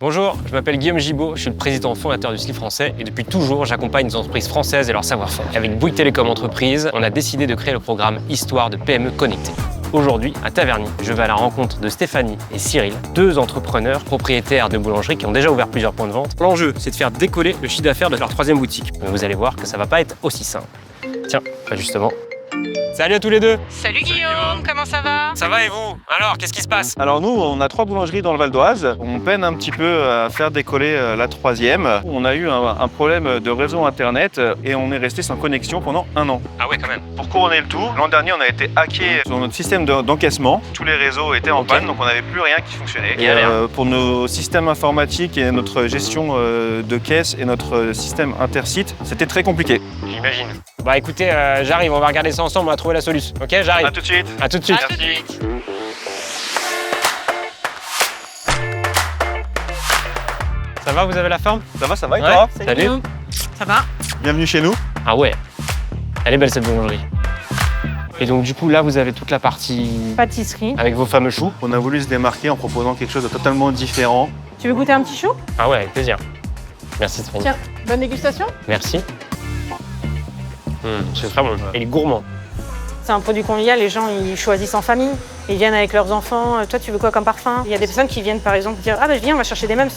Bonjour, je m'appelle Guillaume Gibaud, je suis le président fondateur du Slip français et depuis toujours, j'accompagne les entreprises françaises et leur savoir-faire. Avec Bouygues Télécom Entreprises, on a décidé de créer le programme Histoire de PME connectée. Aujourd'hui, à Taverny, je vais à la rencontre de Stéphanie et Cyril, deux entrepreneurs propriétaires de boulangeries qui ont déjà ouvert plusieurs points de vente. L'enjeu, c'est de faire décoller le chiffre d'affaires de leur troisième boutique. Mais vous allez voir que ça va pas être aussi simple. Tiens, justement. Salut à tous les deux. Salut Guillaume, comment ça va? Ça va et vous? Alors, qu'est-ce qui se passe? Alors nous, on a 3 boulangeries dans le Val d'Oise. On peine un petit peu à faire décoller la troisième. On a eu un problème de réseau internet et on est resté sans connexion pendant 1 an. Ah ouais, quand même. Pour couronner le tout, l'an dernier, on a été hacké sur notre système d'encaissement. Tous les réseaux étaient en panne, donc on n'avait plus rien qui fonctionnait. Et pour nos systèmes informatiques et notre gestion de caisse et notre système intersite, c'était très compliqué. J'imagine. Bah écoutez, j'arrive, on va regarder ça ensemble, on va trouver la solution. Ok, j'arrive. À tout de suite. À tout de suite. À tout de suite. Ça va, vous avez la forme? Ça va et Ouais. toi? Salut. Guillaume. Ça va? Bienvenue chez nous. Ah ouais, elle est belle cette boulangerie. Et donc du coup là vous avez toute la partie Pâtisserie. avec vos fameux choux. On a voulu se démarquer en proposant quelque chose de totalement différent. Tu veux goûter un petit chou? Ah ouais, avec plaisir. Merci Stéphanie. Tiens, bonne dégustation. Merci. C'est très bon. Et il est gourmand. C'est un produit convivial, les gens ils choisissent en famille, ils viennent avec leurs enfants. Toi tu veux quoi comme parfum? Il y a des personnes qui viennent par exemple dire ah bah viens on va chercher des meubles.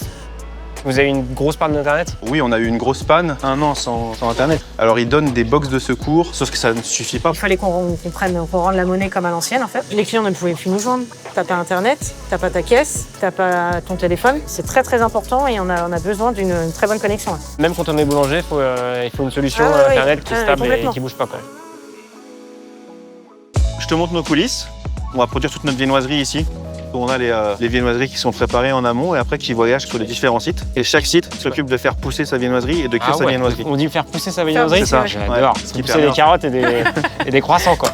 Vous avez une grosse panne d'internet? Oui, on a eu une grosse panne, 1 an sans Internet. Alors ils donnent des box de secours, sauf que ça ne suffit pas. Il fallait qu'on rende la monnaie comme à l'ancienne en fait. Les clients ne pouvaient plus nous joindre. T'as pas internet, t'as pas ta caisse, t'as pas ton téléphone. C'est très important et on a besoin d'une très bonne connexion. Même quand on est boulanger, il faut une solution Ah ouais, internet qui est stable et complètement. qui bouge pas quoi. Je te montre nos coulisses. On va produire toute notre viennoiserie ici. On a les viennoiseries qui sont préparées en amont et après qui voyagent sur les différents sites. Et chaque site s'occupe de faire pousser sa viennoiserie et de créer sa viennoiserie. On dit faire pousser sa viennoiserie? C'est ça. J'adore. Ouais. C'est pousser des carottes et des croissants quoi.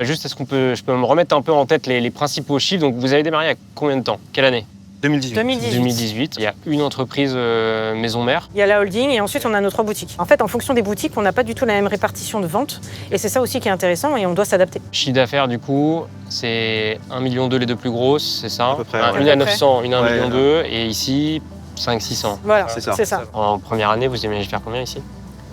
Juste, est-ce je peux me remettre un peu en tête les principaux chiffres? Donc vous avez démarré il y a combien de temps? Quelle année? 2018. 2018. Il y a une entreprise maison mère. Il y a la holding et ensuite on a nos 3 boutiques. En fait, en fonction des boutiques, on n'a pas du tout la même répartition de vente et c'est ça aussi qui est intéressant et on doit s'adapter. Chiffre d'affaires, du coup, c'est 1,2 million les deux plus grosses, c'est ça? À peu près, Une ouais. à 900, une à 1,2 Ouais, million et ici 500-600. Voilà, C'est ça. c'est ça. En première année, vous imaginez faire combien ici?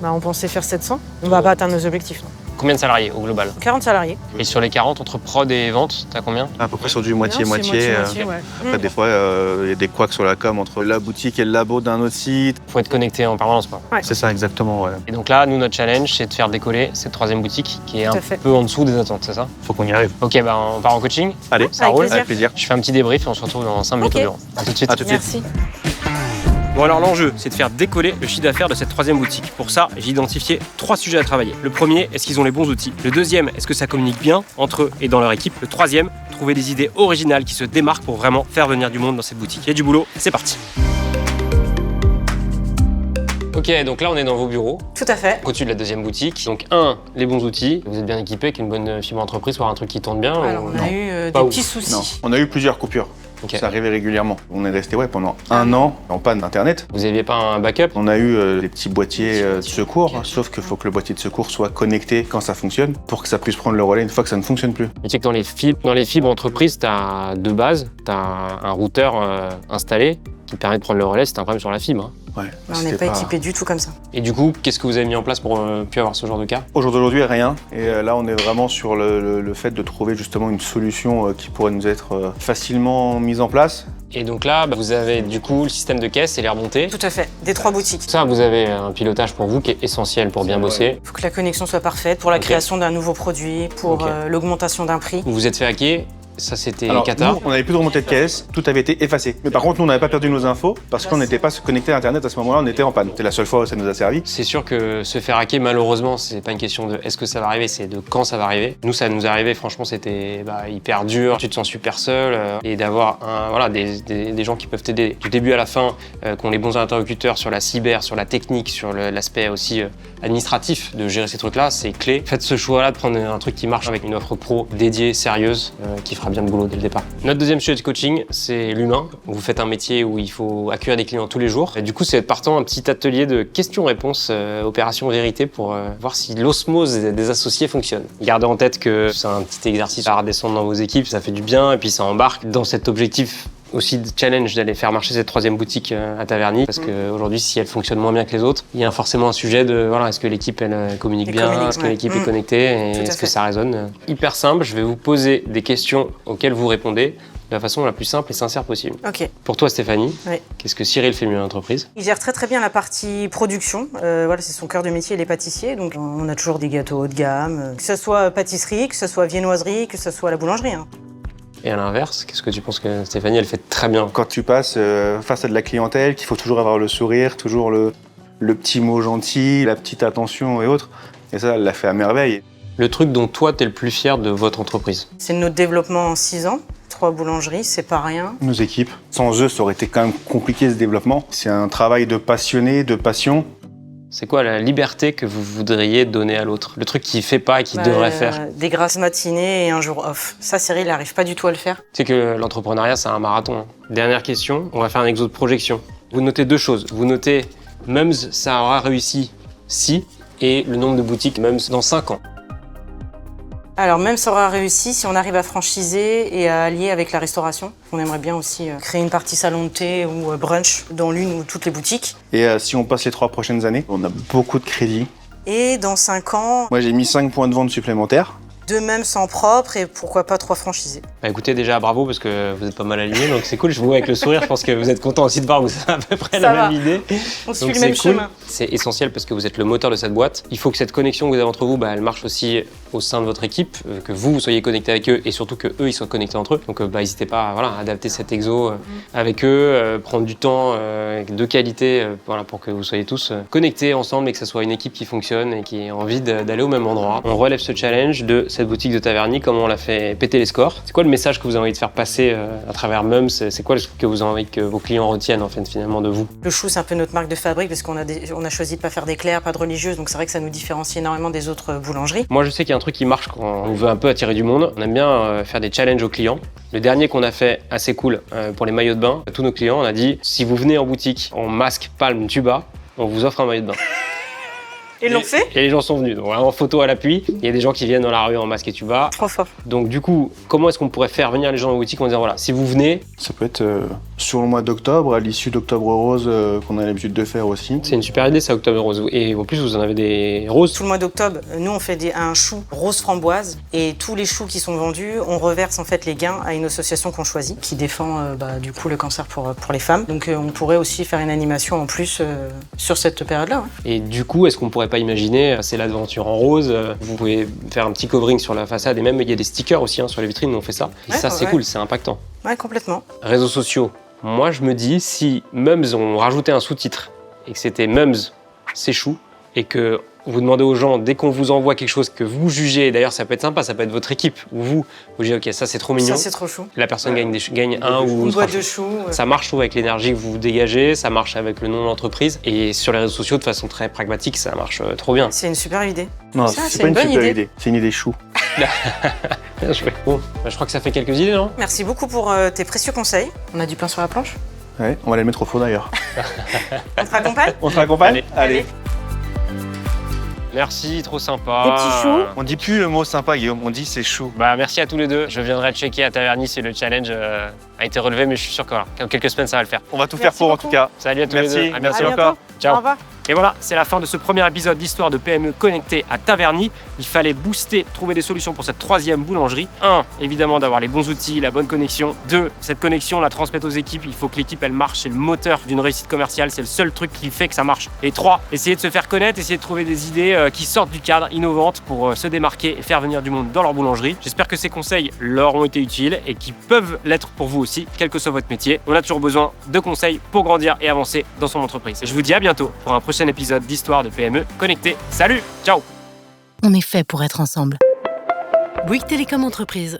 Bah, on pensait faire 700. On va pas atteindre nos objectifs. Non. Combien de salariés au global? 40 salariés. Et sur les 40, entre prod et vente, t'as combien? À peu près sur du Non, moitié-moitié. c'est moitié, ouais. Après, des fois, il y a des couacs sur la com entre la boutique et le labo d'un autre site. Faut être connecté en permanence quoi. Ouais. C'est ça, exactement. Ouais. Et donc là, nous, notre challenge, c'est de faire décoller cette troisième boutique qui est un Tout à fait. peu en dessous des attentes, c'est ça? Faut qu'on y arrive. Ok, bah on part en coaching. Allez, Ça Avec roule. plaisir. avec plaisir. Je fais un petit débrief et on se retrouve dans 5 minutes Ok. au bureau. À tout de suite. À tout de suite. Merci. Bon alors l'enjeu, c'est de faire décoller le chiffre d'affaires de cette troisième boutique. Pour ça, j'ai identifié 3 sujets à travailler. Le premier, est-ce qu'ils ont les bons outils? Le deuxième, est-ce que ça communique bien entre eux et dans leur équipe? Le troisième, trouver des idées originales qui se démarquent pour vraiment faire venir du monde dans cette boutique. Il y a du boulot, c'est parti. Ok, donc là on est dans vos bureaux, Tout à fait. au-dessus de la deuxième boutique. Donc les bons outils. Vous êtes bien équipé avec une bonne fibre entreprise pour un truc qui tourne bien? Alors ou on non a eu Pas des ouf. petits soucis. Non, on a eu plusieurs coupures. Ok. Ça arrivait régulièrement. On est resté pendant 1 an en panne d'Internet. Vous n'aviez pas un backup? On a eu des petits boîtiers de secours, sauf qu'il faut que le boîtier de secours soit connecté quand ça fonctionne pour que ça puisse prendre le relais une fois que ça ne fonctionne plus. Mais tu sais que dans les fibres entreprises, tu as de base, tu as un routeur installé qui permet de prendre le relais si tu as un problème sur la fibre. Hein. Ouais, On n'est c'était pas équipé du tout comme ça. Et du coup, qu'est-ce que vous avez mis en place pour plus avoir ce genre de cas? Au jour d'aujourd'hui, rien. Et là, on est vraiment sur le fait de trouver justement une solution qui pourrait nous être facilement mise en place. Et donc là, vous avez du coup le système de caisse et les remontées. Tout à fait. Des 3 boutiques. Ça, vous avez un pilotage pour vous qui est essentiel pour bien bosser. Il faut que la connexion soit parfaite pour la Ok. création d'un nouveau produit, pour Ok. l'augmentation d'un prix. Vous vous êtes fait hacker, ça c'était Alors, Qatar. nous, on n'avait plus de remontée de caisse, tout avait été effacé. Mais par contre, nous, on n'avait pas perdu nos infos parce qu'on n'était pas connecté à Internet à ce moment-là, on était en panne. C'était la seule fois où ça nous a servi. C'est sûr que se faire hacker, malheureusement, c'est pas une question de est-ce que ça va arriver, c'est de quand ça va arriver. Nous, ça nous est arrivé, franchement, c'était hyper dur. Tu te sens super seul et d'avoir des gens qui peuvent t'aider du début à la fin, qui ont les bons interlocuteurs sur la cyber, sur la technique, sur l'aspect aussi administratif de gérer ces trucs-là, c'est clé. Faites ce choix-là de prendre un truc qui marche avec une offre pro dédiée, sérieuse, qui fera bien le boulot dès le départ. Notre deuxième sujet de coaching, c'est l'humain. Vous faites un métier où il faut accueillir des clients tous les jours. Et du coup, c'est partant un petit atelier de questions-réponses, opération vérité, pour voir si l'osmose des associés fonctionne. Gardez en tête que c'est un petit exercice à redescendre dans vos équipes, ça fait du bien, et puis ça embarque dans cet objectif aussi de challenge d'aller faire marcher cette 3e boutique à Taverny, parce qu'aujourd'hui, si elle fonctionne moins bien que les autres, il y a forcément un sujet de voilà, est-ce que l'équipe elle communique bien, est-ce que l'équipe est connectée, et est-ce que ça résonne. Hyper simple, je vais vous poser des questions auxquelles vous répondez de la façon la plus simple et sincère possible. Ok. Pour toi, Stéphanie, Oui. qu'est-ce que Cyril fait mieux dans l'entreprise? Il gère très très bien la partie production. Voilà, c'est son cœur de métier, les pâtissiers. Donc on a toujours des gâteaux haut de gamme, que ce soit pâtisserie, que ce soit viennoiserie, que ce soit la boulangerie. Hein. Et à l'inverse, qu'est-ce que tu penses que Stéphanie, elle fait très bien? Quand tu passes face à de la clientèle, qu'il faut toujours avoir le sourire, toujours le petit mot gentil, la petite attention et autres. Et ça, elle l'a fait à merveille. Le truc dont toi, t'es le plus fier de votre entreprise? C'est notre développement en 6 ans. 3 boulangeries, c'est pas rien. Nos équipes, sans eux, ça aurait été quand même compliqué ce développement. C'est un travail de passionné, de passion. C'est quoi la liberté que vous voudriez donner à l'autre? Le truc qu'il fait pas et qu'il devrait faire? Des grasses matinées et un jour off. Ça, Cyril n'arrive pas du tout à le faire. Tu sais que l'entrepreneuriat, c'est un marathon. Hein. Dernière question, on va faire un exo de projection. Vous notez 2 choses. Vous notez Mums, ça aura réussi si, et le nombre de boutiques Mums dans 5 ans. Alors même ça aura réussi si on arrive à franchiser et à allier avec la restauration. On aimerait bien aussi créer une partie salon de thé ou brunch dans l'une ou toutes les boutiques. Et si on passe les 3 prochaines années, on a beaucoup de crédits. Et dans 5 ans, Moi, j'ai mis 5 points de vente supplémentaires. 2 même sans propre et pourquoi pas 3 franchisés. Bah écoutez, déjà bravo parce que vous êtes pas mal alignés, donc c'est cool. Je vous vois avec le sourire, je pense que vous êtes content aussi de voir que vous avez à peu près la même idée. On suit Donc le même c'est cool. chemin. C'est essentiel parce que vous êtes le moteur de cette boîte. Il faut que cette connexion que vous avez entre vous, elle marche aussi au sein de votre équipe, que vous soyez connectés avec eux et surtout que eux ils soient connectés entre eux. Donc n'hésitez pas à adapter cet exo avec eux, prendre du temps de qualité pour que vous soyez tous connectés ensemble et que ce soit une équipe qui fonctionne et qui ait envie d'aller au même endroit. On relève ce challenge de cette boutique de Taverny, comment on l'a fait péter les scores. C'est quoi le message que vous avez envie de faire passer à travers Mums? C'est quoi ce que vous avez envie que vos clients retiennent en fait finalement de vous? Le chou, c'est un peu notre marque de fabrique parce qu'on a choisi de pas faire d'éclairs, pas de religieuses, donc c'est vrai que ça nous différencie énormément des autres boulangeries. Moi je sais qu'il y a un truc qui marche quand on veut un peu attirer du monde. On aime bien faire des challenges aux clients. Le dernier qu'on a fait assez cool pour les maillots de bain, à tous nos clients, on a dit si vous venez en boutique en masque, palme, tuba, on vous offre un maillot de bain. Et l'ont fait. Et les gens sont venus. Donc vraiment photo à l'appui. Il y a des gens qui viennent dans la rue en masque et tuba. Trop fort. Donc du coup, comment est-ce qu'on pourrait faire venir les gens en boutique en disant voilà, si vous venez... Ça peut être sur le mois d'octobre, à l'issue d'Octobre Rose, qu'on a l'habitude de faire aussi. C'est une super idée ça, Octobre Rose. Et en plus, vous en avez des roses. Tout le mois d'octobre, nous on fait un chou rose framboise et tous les choux qui sont vendus, on reverse en fait les gains à une association qu'on choisit qui défend du coup le cancer pour les femmes. Donc on pourrait aussi faire une animation en plus sur cette période-là. Ouais. Et du coup, est-ce qu'on pourrait pas imaginer, c'est l'aventure en rose, vous pouvez faire un petit covering sur la façade et même il y a des stickers aussi sur les vitrines, on fait ça. Et ça c'est cool, c'est impactant. Ouais, complètement. Réseaux sociaux. Moi je me dis si Mums on rajoutait un sous-titre et que c'était Mums c'est chou et que vous demandez aux gens, dès qu'on vous envoie quelque chose que vous jugez, d'ailleurs ça peut être sympa, ça peut être votre équipe, ou vous dites ok ça c'est trop mignon. Ça c'est trop chou. La personne gagne un ou une boîte de choux. Ça marche je trouve avec l'énergie que vous dégagez, ça marche avec le nom de l'entreprise et sur les réseaux sociaux de façon très pragmatique ça marche trop bien. C'est une super idée. Non, Ça, c'est pas une super idée, c'est une idée chou. Bien joué. Bon, je crois que ça fait quelques idées non? Merci beaucoup pour tes précieux conseils. On a du pain sur la planche. Ouais, on va aller le mettre au four d'ailleurs. On te raccompagne? On se raccompagne? Allez. Merci, trop sympa. Des petits choux. On dit plus le mot sympa, Guillaume, on dit c'est chou. Bah, merci à tous les deux. Je viendrai checker à Taverny si le challenge a été relevé, mais je suis sûr que dans quelques semaines ça va le faire. On va tout faire pour beaucoup. en tout cas. Salut à tous Merci. les deux. À bientôt. Merci encore. Ciao. Au revoir. Et voilà, c'est la fin de ce premier épisode d'Histoire de PME connectée à Taverny. Il fallait booster, trouver des solutions pour cette 3e boulangerie. 1, évidemment d'avoir les bons outils, la bonne connexion. 2, cette connexion, la transmettre aux équipes. Il faut que l'équipe elle marche, c'est le moteur d'une réussite commerciale, c'est le seul truc qui fait que ça marche. Et 3, essayer de se faire connaître, essayer de trouver des idées qui sortent du cadre, innovantes pour se démarquer et faire venir du monde dans leur boulangerie. J'espère que ces conseils leur ont été utiles et qui peuvent l'être pour vous aussi, quel que soit votre métier. On a toujours besoin de conseils pour grandir et avancer dans son entreprise. Et je vous dis à bientôt pour un prochain épisode d'Histoire de PME connectée. Salut, ciao. On est fait pour être ensemle. Bouygues Télécom Entreprise,